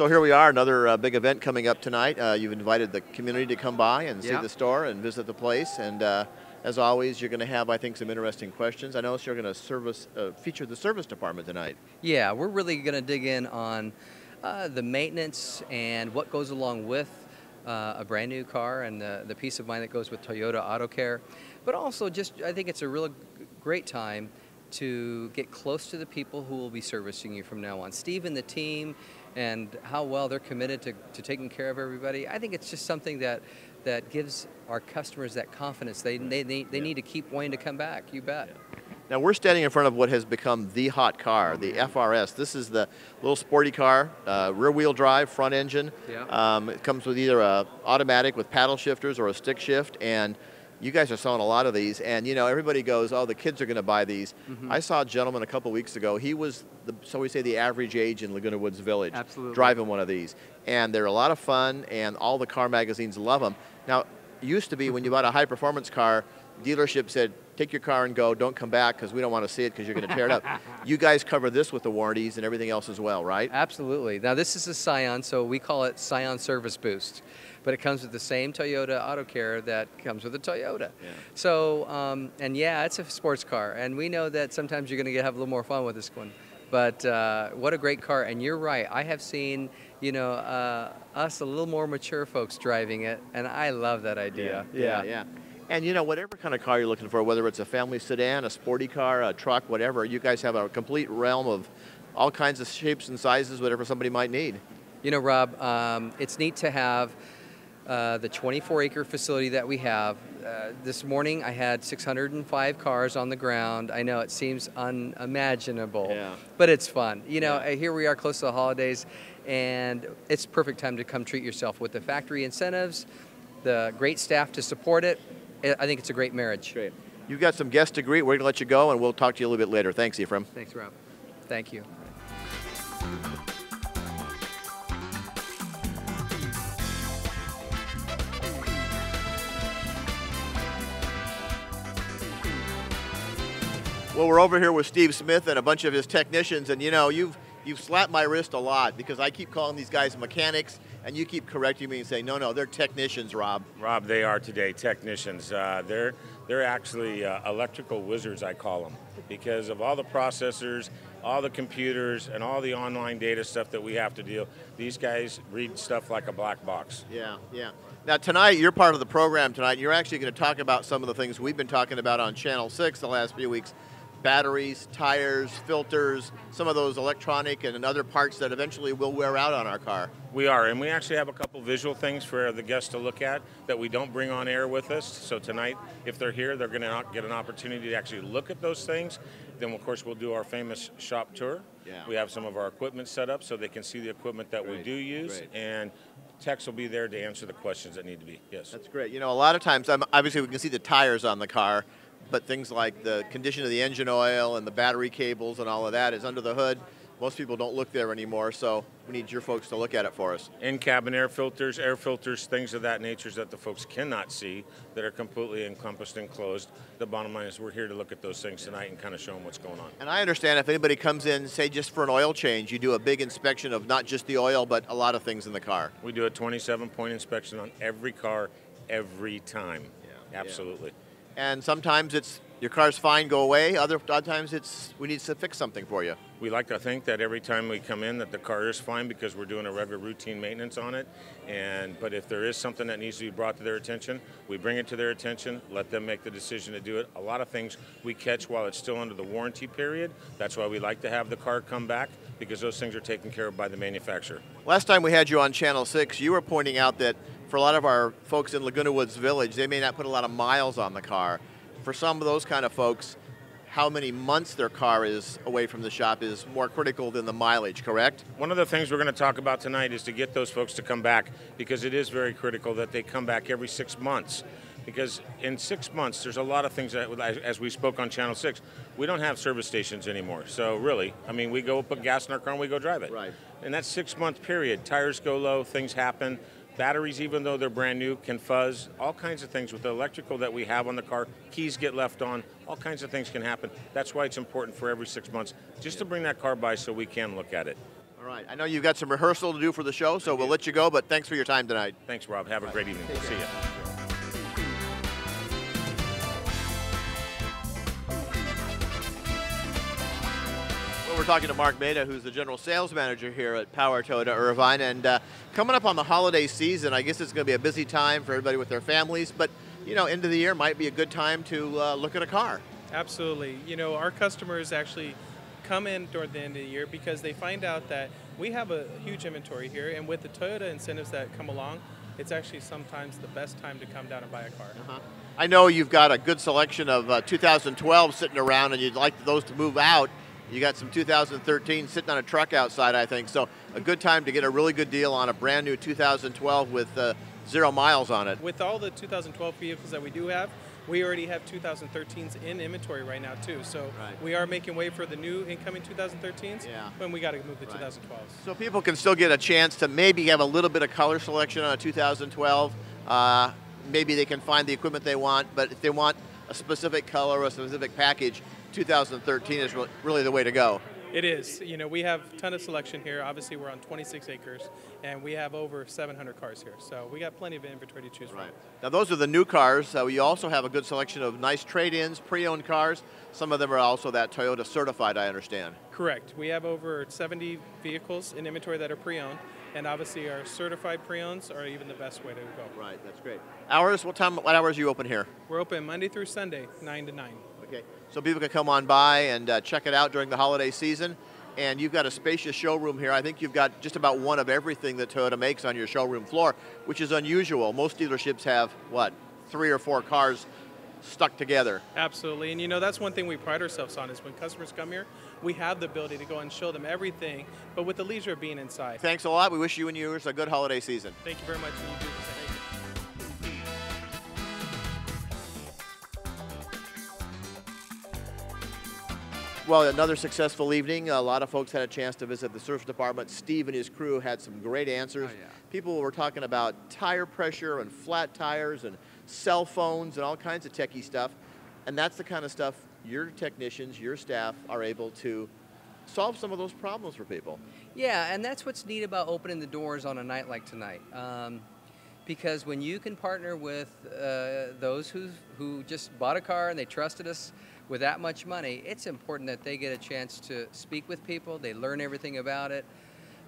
So here we are, another big event coming up tonight. You've invited the community to come by and see the store and visit the place. And as always, you're going to have, I think, some interesting questions. I notice you're going to feature the service department tonight. Yeah, we're really going to dig in on the maintenance and what goes along with a brand new car and the peace of mind that goes with Toyota Auto Care. But also just, I think it's a really great time to get close to the people who will be servicing you from now on. Steve and the team and how well they're committed to taking care of everybody. I think it's just something that gives our customers that confidence. They need to keep wanting to come back, you bet. Yeah. Now we're standing in front of what has become the hot car, the FRS. This is the little sporty car, rear-wheel drive, front engine. Yeah. It comes with either a automatic with paddle shifters or a stick shift, and you guys are selling a lot of these, and you know, everybody goes, oh, the kids are going to buy these. I saw a gentleman a couple weeks ago. He was, so we say, the average age in Laguna Woods Village. Absolutely. Driving one of these. And they're a lot of fun, and all the car magazines love them. Now, it used to be when you bought a high-performance car, dealership said, take your car and go, don't come back because we don't want to see it because you're going to tear it up. You guys cover this with the warranties and everything else as well, right? Absolutely. Now this is a Scion, so we call it Scion Service Boost. But it comes with the same Toyota Auto Care that comes with a Toyota. Yeah. So, and yeah, it's a sports car. And we know that sometimes you're going to have a little more fun with this one. But what a great car. And you're right. I have seen, you know, us a little more mature folks driving it. And I love that idea. Yeah. And you know, whatever kind of car you're looking for, whether it's a family sedan, a sporty car, a truck, whatever, you guys have a complete realm of all kinds of shapes and sizes, whatever somebody might need. You know, Rob, it's neat to have the 24-acre facility that we have. This morning I had 605 cars on the ground. I know it seems unimaginable, but it's fun. You know, here we are close to the holidays, and it's perfect time to come treat yourself with the factory incentives, the great staff to support it. I think it's a great marriage. Great. You've got some guests to greet. We're going to let you go, and we'll talk to you a little bit later. Thanks, Ephraim. Thanks, Rob. Thank you. Well, we're over here with Steve Smith and a bunch of his technicians, and you know, you've slapped my wrist a lot because I keep calling these guys mechanics, and you keep correcting me and saying, no, they're technicians, Rob. Rob, they are today technicians. They're actually electrical wizards, I call them, because of all the processors, all the computers, and all the online data stuff that we have to deal. These guys read stuff like a black box. Yeah. Now tonight, you're part of the program tonight. You're actually going to talk about some of the things we've been talking about on Channel 6 the last few weeks. Batteries, tires, filters, some of those electronic and other parts that eventually will wear out on our car. We are, and we actually have a couple visual things for the guests to look at that we don't bring on air with us. So tonight, if they're here, they're going to get an opportunity to actually look at those things. Then, of course, we'll do our famous shop tour. Yeah. We have some of our equipment set up so they can see the equipment that we do use. And techs will be there to answer the questions that need to be. Yes. That's great. You know, a lot of times, obviously we can see the tires on the car, but things like the condition of the engine oil and the battery cables and all of that is under the hood. Most people don't look there anymore, so we need your folks to look at it for us. In-cabin air filters, things of that nature that the folks cannot see that are completely encompassed and closed. The bottom line is we're here to look at those things tonight and kind of show them what's going on. And I understand if anybody comes in, say just for an oil change, you do a big inspection of not just the oil, but a lot of things in the car. We do a 27-point inspection on every car, every time. Yeah. Absolutely. And sometimes it's your car's fine, go away. Other times it's we need to fix something for you. We like to think that every time we come in that the car is fine because we're doing a regular routine maintenance on it. But if there is something that needs to be brought to their attention, we bring it to their attention, let them make the decision to do it. A lot of things we catch while it's still under the warranty period. That's why we like to have the car come back, because those things are taken care of by the manufacturer. Last time we had you on Channel 6, you were pointing out that for a lot of our folks in Laguna Woods Village, they may not put a lot of miles on the car. For some of those kind of folks, how many months their car is away from the shop is more critical than the mileage, correct? One of the things we're going to talk about tonight is to get those folks to come back, because it is very critical that they come back every 6 months. Because in 6 months, there's a lot of things that, as we spoke on Channel 6, we don't have service stations anymore. So really, I mean, we go put gas in our car and we go drive it. Right. In that 6 month period, tires go low, things happen. Batteries, even though they're brand new, can fuzz. All kinds of things with the electrical that we have on the car. Keys get left on. All kinds of things can happen. That's why it's important for every 6 months just to bring that car by so we can look at it. All right. I know you've got some rehearsal to do for the show, so we'll let you go, but thanks for your time tonight. Thanks, Rob. Have a great evening. We'll see you. Well, we're talking to Mark Maida, who's the general sales manager here at Power Toyota Irvine, and coming up on the holiday season, I guess it's going to be a busy time for everybody with their families, but you know, end of the year might be a good time to look at a car. Absolutely. You know, our customers actually come in toward the end of the year because they find out that we have a huge inventory here, and with the Toyota incentives that come along, it's actually sometimes the best time to come down and buy a car. I know you've got a good selection of 2012 sitting around, and you'd like those to move out. You got some 2013 sitting on a truck outside, I think. So a good time to get a really good deal on a brand new 2012 with 0 miles on it. With all the 2012 vehicles that we do have, we already have 2013s in inventory right now too. So we are making way for the new incoming 2013s, when we got to move the 2012s. So people can still get a chance to maybe have a little bit of color selection on a 2012. Maybe they can find the equipment they want, but if they want a specific color or a specific package, 2013 is really the way to go. It is. You know, we have a ton of selection here. Obviously, we're on 26 acres, and we have over 700 cars here. So we got plenty of inventory to choose from. Now, those are the new cars. You also have a good selection of nice trade-ins, pre-owned cars. Some of them are also that Toyota certified, I understand. Correct. We have over 70 vehicles in inventory that are pre-owned, and obviously our certified pre-owns are even the best way to go. Right, that's great. Hours? What hours are you open here? We're open Monday through Sunday, 9 to 9. Okay, so people can come on by and check it out during the holiday season. And you've got a spacious showroom here. I think you've got just about one of everything that Toyota makes on your showroom floor, which is unusual. Most dealerships have, what, 3 or 4 cars stuck together. Absolutely, and you know, that's one thing we pride ourselves on is when customers come here, we have the ability to go and show them everything, but with the leisure of being inside. Thanks a lot. We wish you and yours a good holiday season. Thank you very much, and you do the same. Well, another successful evening. A lot of folks had a chance to visit the service department. Steve and his crew had some great answers. People were talking about tire pressure and flat tires and cell phones and all kinds of techie stuff. And that's the kind of stuff your technicians, your staff are able to solve some of those problems for people. Yeah, and that's what's neat about opening the doors on a night like tonight. Because when you can partner with those who just bought a car and they trusted us with that much money, it's important that they get a chance to speak with people, they learn everything about it,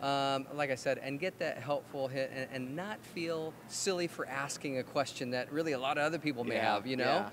like I said, and get that helpful hit and not feel silly for asking a question that really a lot of other people may have, you know?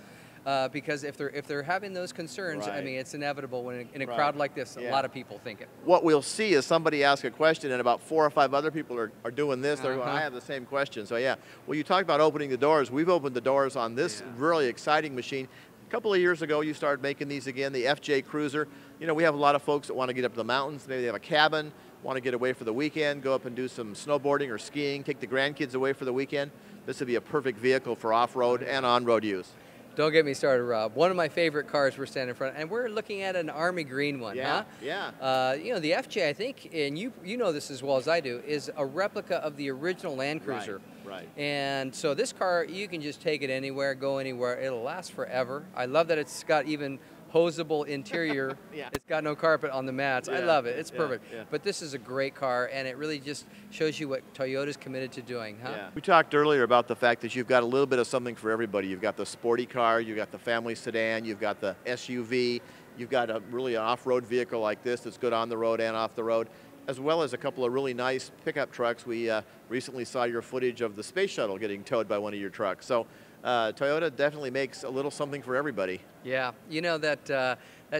Because if they're having those concerns, I mean, it's inevitable when in a crowd like this, a lot of people think it. What we'll see is somebody ask a question and about 4 or 5 other people are doing this. They're going, I have the same question. So yeah, well, you talked about opening the doors. We've opened the doors on this really exciting machine. A couple of years ago, you started making these again, the FJ Cruiser. You know, we have a lot of folks that want to get up to the mountains. Maybe they have a cabin, want to get away for the weekend, go up and do some snowboarding or skiing, take the grandkids away for the weekend. This would be a perfect vehicle for off-road and on-road use. Don't get me started, Rob. One of my favorite cars we're standing in front of, and we're looking at an Army Green one, huh? Yeah. You know, the FJ, I think, and you know this as well as I do, is a replica of the original Land Cruiser. Right. And so this car, you can just take it anywhere, go anywhere. It'll last forever. I love that it's got even hosable interior. It's got no carpet on the mats. I love it. It's perfect. But this is a great car, and it really just shows you what Toyota's committed to doing, huh? We talked earlier about the fact that you've got a little bit of something for everybody. You've got the sporty car, you've got the family sedan, you've got the SUV, you've got a really an off-road vehicle like this that's good on the road and off the road, as well as a couple of really nice pickup trucks. We recently saw your footage of the space shuttle getting towed by one of your trucks. So Toyota definitely makes a little something for everybody. Yeah, you know that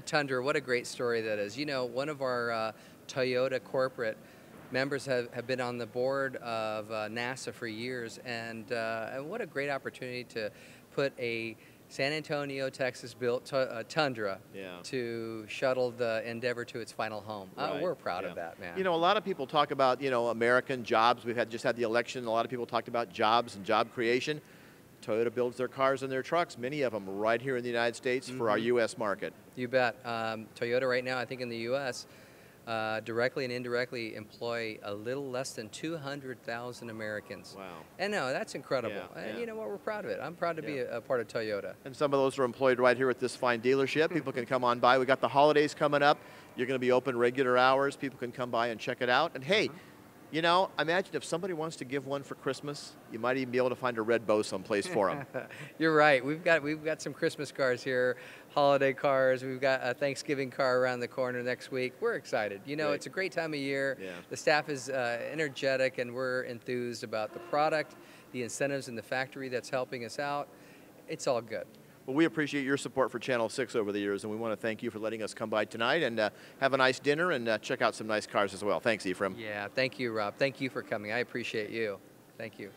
Tundra, what a great story that is. You know, one of our Toyota corporate members have been on the board of NASA for years, and what a great opportunity to put a San Antonio, Texas-built Tundra to shuttle the Endeavor to its final home. We're proud of that, man. You know, a lot of people talk about, you know, American jobs. We've just had the election. A lot of people talked about jobs and job creation. Toyota builds their cars and their trucks, many of them right here in the United States for our U.S. market. You bet. Toyota right now, I think in the U.S., directly and indirectly employ a little less than 200,000 Americans. Wow. And no, that's incredible. Yeah, And yeah. you know what, we're proud of it. I'm proud to be a part of Toyota. And some of those are employed right here at this fine dealership. People can come on by. We got the holidays coming up. You're going to be open regular hours. People can come by and check it out. And hey, you know, imagine if somebody wants to give one for Christmas, you might even be able to find a red bow someplace for them. You're right. We've got some Christmas cars here, holiday cars. We've got a Thanksgiving car around the corner next week. We're excited. You know, Great. it's a great time of year. Yeah. The staff is energetic, and we're enthused about the product, the incentives in the factory that's helping us out. It's all good. Well, we appreciate your support for Channel 6 over the years, and we want to thank you for letting us come by tonight and have a nice dinner and check out some nice cars as well. Thanks, Ephraim. Yeah, thank you, Rob. Thank you for coming. I appreciate you. Thank you.